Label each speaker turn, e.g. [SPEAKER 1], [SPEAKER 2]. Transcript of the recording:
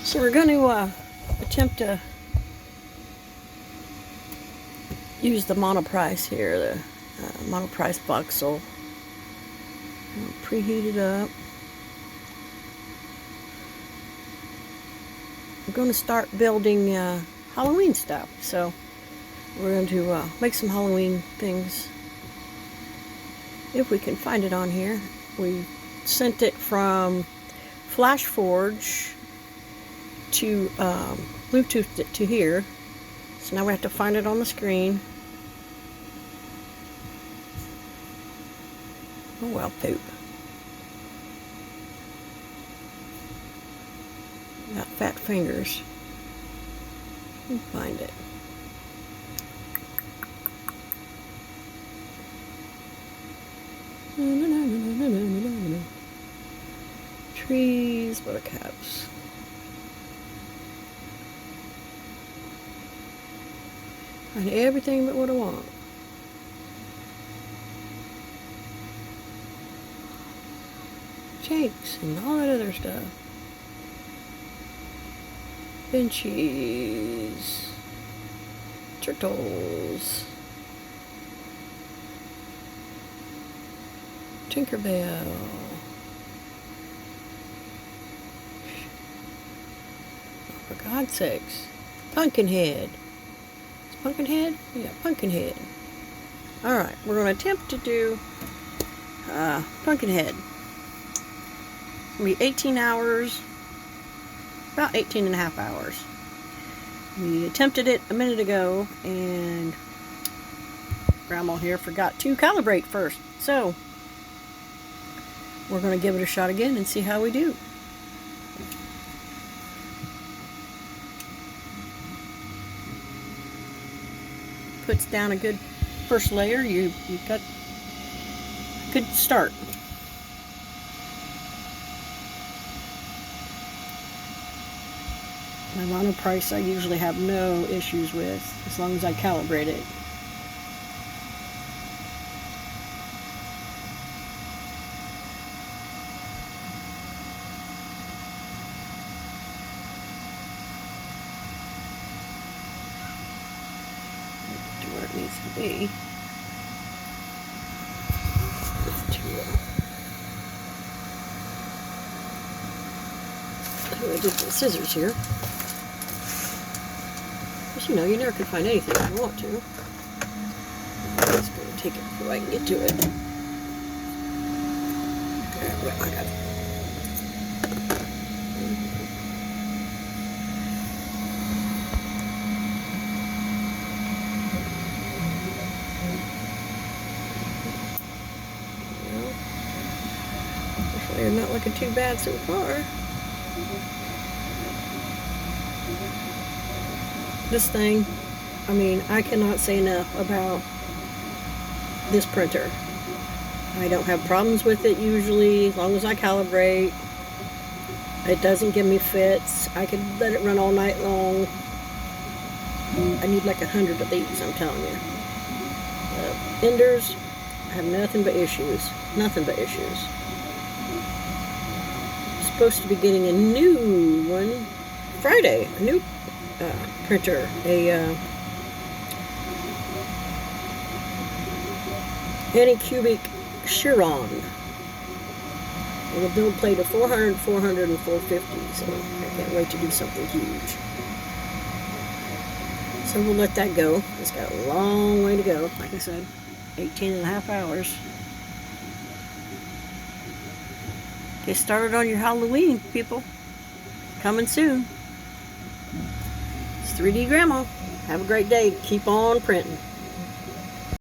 [SPEAKER 1] So we're going to attempt to use the Monoprice here, the Monoprice voxel. Preheat it up. We're going to start building Halloween stuff. So we're going to make some Halloween things. If we can find it on here. We sent it from FlashForge to Bluetooth it to here. So now we have to find it on the screen. Oh well, poop. Got fat fingers. We'll find it. Trees, buttercups. Find everything but what I want. Jakes and all that other stuff. Benchies. Turtles. Tinkerbell. For God's sakes. Pumpkinhead. Is Pumpkinhead? Yeah, Pumpkinhead. Alright, we're going to attempt to do Pumpkinhead. It's going to be 18 hours. About 18 and a half hours. We attempted it a minute ago and Grandma here forgot to calibrate first. So, we're going to give it a shot again and see how we do. Puts down a good first layer. You've got a good start. My Monoprice I usually have no issues with as long as I calibrate it. To where it needs to be. I'm going to get the scissors here. Because, you know, you never can find anything if you want to. I'm just going to take it before I can get to it. Okay, I got it. Well, they're not looking too bad so far. This thing, I mean, I cannot say enough about this printer. I don't have problems with it usually, as long as I calibrate. It doesn't give me fits. I can let it run all night long. I need like 100 of these, I'm telling you. Enders, I have nothing but issues. Nothing but issues. I'm supposed to be getting a new one Friday, a new printer, a Anycubic Chiron with a build plate of 400, 400, and 450, so I can't wait to do something huge. So we'll let that go. It's got a long way to go, like I said, 18 and a half hours. Get started on your Halloween, people. Coming soon. 3D Grandma. Have a great day. Keep on printing.